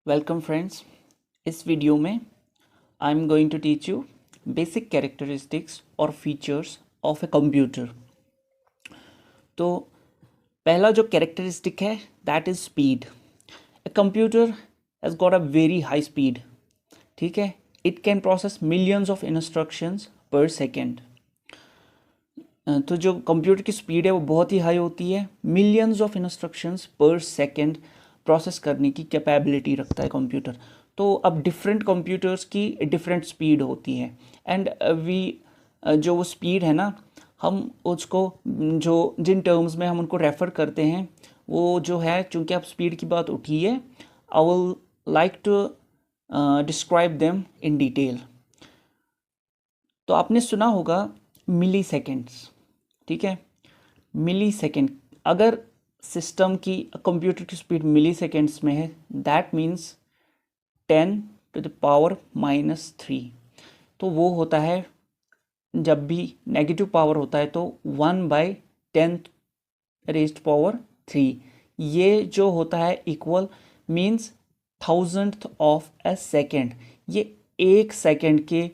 Welcome friends. इस video में I am going to teach you basic characteristics और features of a computer. तो पहला जो कैरेक्टरिस्टिक है that is speed. A computer has got a very high speed. ठीक है, it can process millions of instructions per second. तो जो computer की स्पीड है वो बहुत ही हाई होती है। Millions of instructions per second process करने की कैपेबिलिटी रखता है कंप्यूटर। तो अब डिफरेंट कंप्यूटर्स की डिफरेंट स्पीड होती है एंड वी जो वो स्पीड है ना, हम उसको जो जिन टर्म्स में हम उनको रेफ़र करते हैं वो जो है, चूँकि अब स्पीड की बात उठी है, I will like to describe them in detail. तो आपने सुना होगा मिली सेकेंड्स। ठीक है, मिली सेकेंड। अगर सिस्टम की कंप्यूटर की स्पीड मिली सेकेंड्स में है दैट मीन्स 10⁻³ तो वो होता है, जब भी नेगेटिव पावर होता है तो 1/10⁻³ ये जो होता है equal means 1000th of a second. ये एक सेकेंड के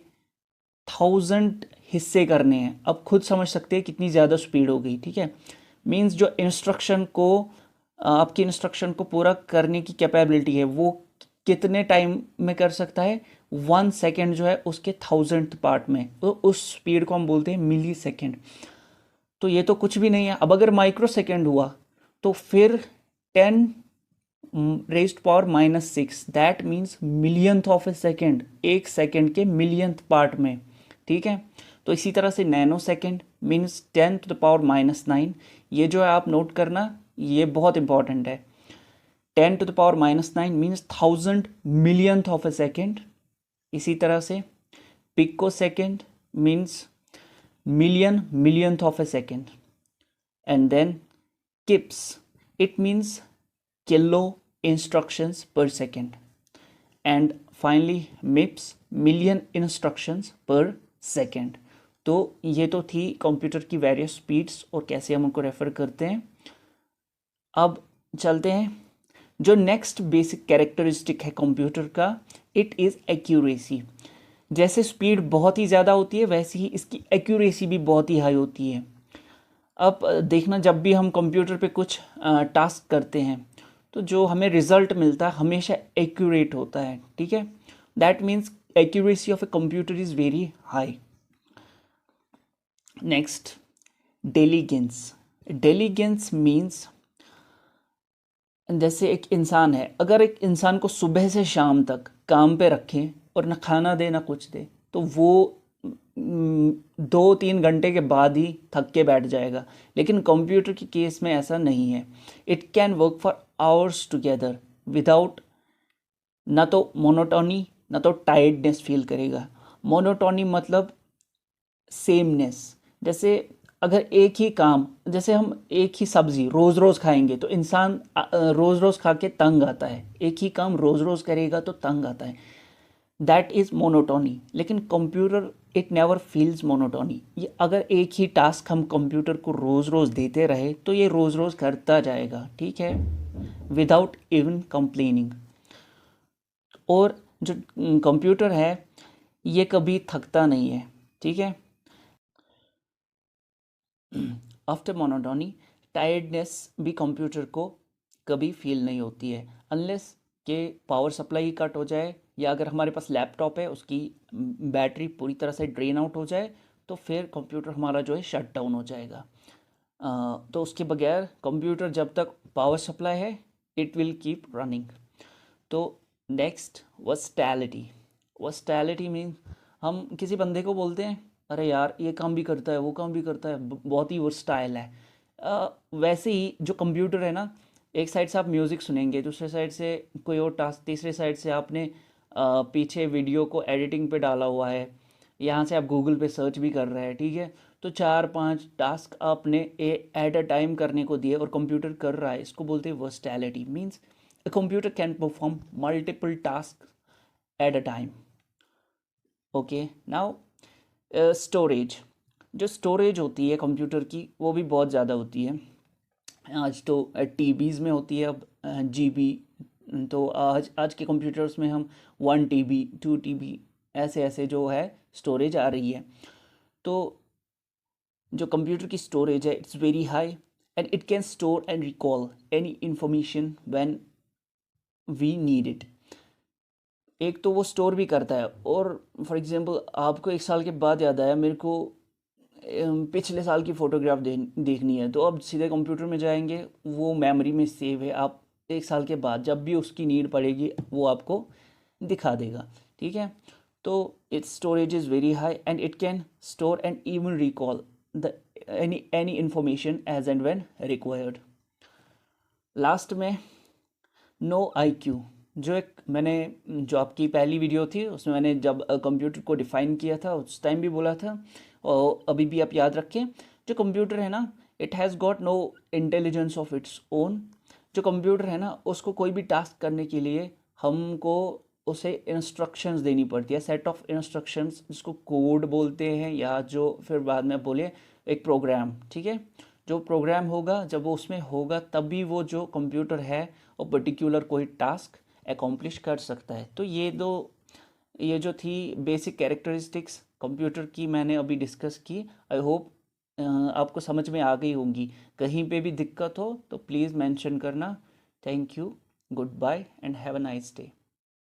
1000 हिस्से करने हैं। अब खुद समझ सकते हैं कितनी ज़्यादा स्पीड हो गई। ठीक है, मीन्स जो इंस्ट्रक्शन को आपकी इंस्ट्रक्शन को पूरा करने की कैपेबिलिटी है वो कितने टाइम में कर सकता है, 1 सेकेंड जो है उसके 1000th पार्ट में, तो उस स्पीड को हम बोलते हैं मिली सेकेंड। तो ये तो कुछ भी नहीं है। अब अगर माइक्रो सेकेंड हुआ तो फिर 10⁻⁻⁶ that means millionth of a second, एक सेकेंड के मिलियंथ पार्ट में। ठीक है, तो इसी तरह से नैनो सेकेंड मीन्स 10⁻⁹ ये जो है आप नोट करना, ये बहुत इंपॉर्टेंट है। 10⁻⁹ means 1000 millionth of a second. इसी तरह से pico second means million millionth of a second. And then KIPS, it means kilo instructions per second. And finally MIPS, million instructions per second. तो ये तो थी कंप्यूटर की various speeds और कैसे हम उनको रेफर करते हैं। अब चलते हैं जो नेक्स्ट बेसिक कैरेक्टरिस्टिक है कंप्यूटर का, इट इज़ एक्यूरेसी। जैसे स्पीड बहुत ही ज़्यादा होती है वैसे ही इसकी एक्यूरेसी भी बहुत ही हाई होती है। अब देखना, जब भी हम कंप्यूटर पे कुछ टास्क करते हैं तो जो हमें रिजल्ट मिलता है हमेशा एक्यूरेट होता है। ठीक है, that means accuracy of a computer is very high. Next, diligence. Diligence means जैसे एक इंसान है, अगर एक इंसान को सुबह से शाम तक काम पे रखें और ना खाना दे ना कुछ दे तो वो 2-3 घंटे के बाद ही थक के बैठ जाएगा। लेकिन कंप्यूटर के केस में ऐसा नहीं है। It can work for hours together without ना तो मोनोटोनी ना तो टायर्डनेस फील करेगा। मोनोटोनी मतलब सेमनेस। जैसे अगर एक ही काम, जैसे हम एक ही सब्ज़ी रोज़ रोज़ खाएंगे तो इंसान रोज़ रोज़ खा के तंग आता है। एक ही काम रोज़ रोज़ करेगा तो तंग आता है, दैट इज़ मोनोटोनी। लेकिन computer it never feels monotony. ये अगर एक ही टास्क हम कंप्यूटर को रोज़ रोज़ देते रहे तो ये रोज़ रोज़ करता जाएगा। ठीक है, विदाउट इवन कंप्लेनिंग। और जो कंप्यूटर है ये कभी थकता नहीं है। ठीक है, आफ्टर मोनोटोनी टायर्डनेस भी कंप्यूटर को कभी फील नहीं होती है, अनलेस के पावर सप्लाई कट हो जाए या अगर हमारे पास लैपटॉप है उसकी बैटरी पूरी तरह से ड्रेन आउट हो जाए तो फिर कंप्यूटर हमारा जो है शट डाउन हो जाएगा। तो उसके बगैर कंप्यूटर जब तक पावर सप्लाई है इट विल कीप रनिंग। तो नेक्स्ट, वर्सटैलिटी। वर्सटैलिटी मीन हम किसी बंदे को बोलते हैं अरे यार ये काम भी करता है वो काम भी करता है, बहुत ही वर्सटाइल है। वैसे ही जो कंप्यूटर है ना, एक साइड से आप म्यूज़िक सुनेंगे, दूसरे साइड से कोई और टास्क, तीसरे साइड से आपने पीछे वीडियो को एडिटिंग पे डाला हुआ है, यहाँ से आप गूगल पे सर्च भी कर रहे हैं। ठीक है, तो 4-5 टास्क आपने एट अ टाइम करने को दिए और कंप्यूटर कर रहा है, इसको बोलते हैं versatility. Means a computer can perform multiple tasks at a time. Okay, now storage. जो स्टोरेज होती है कंप्यूटर की वो भी बहुत ज़्यादा होती है। आज तो टीबीज़ में होती है, अब जीबी तो आज आज के कंप्यूटर्स में हम 1 TB 2 TB ऐसे ऐसे जो है स्टोरेज आ रही है। तो जो कंप्यूटर की स्टोरेज है it's very high and it can store and recall any information when we need it. एक तो वो स्टोर भी करता है, और फॉर एग्जांपल आपको 1 साल के बाद याद आया मेरे को पिछले साल की फ़ोटोग्राफ देखनी है, तो अब सीधे कंप्यूटर में जाएंगे, वो मेमोरी में सेव है, आप 1 साल के बाद जब भी उसकी नीड पड़ेगी वो आपको दिखा देगा। ठीक है, तो it's storage is very high and it can store and even recall the any information as and when required. Last में नो IQ, जो एक मैंने जो आपकी पहली वीडियो थी उसमें मैंने जब कंप्यूटर को डिफ़ाइन किया था उस टाइम भी बोला था, और अभी भी आप याद रखें, जो कंप्यूटर है ना it has got no intelligence of its own. जो कंप्यूटर है ना उसको कोई भी टास्क करने के लिए हमको उसे इंस्ट्रक्शंस देनी पड़ती है, सेट ऑफ इंस्ट्रक्शंस जिसको कोड बोलते हैं, या जो फिर बाद में बोले एक प्रोग्राम। ठीक है, जो प्रोग्राम होगा जब वो उसमें होगा तभी वो जो कंप्यूटर है वो पर्टिकुलर कोई टास्क अकॉम्प्लिश कर सकता है। तो ये जो थी बेसिक कैरेक्टरिस्टिक्स कंप्यूटर की मैंने अभी डिस्कस की। आई होप आपको समझ में आ गई होंगी। कहीं पे भी दिक्कत हो तो प्लीज़ मेंशन करना। Thank you, goodbye and have a nice day.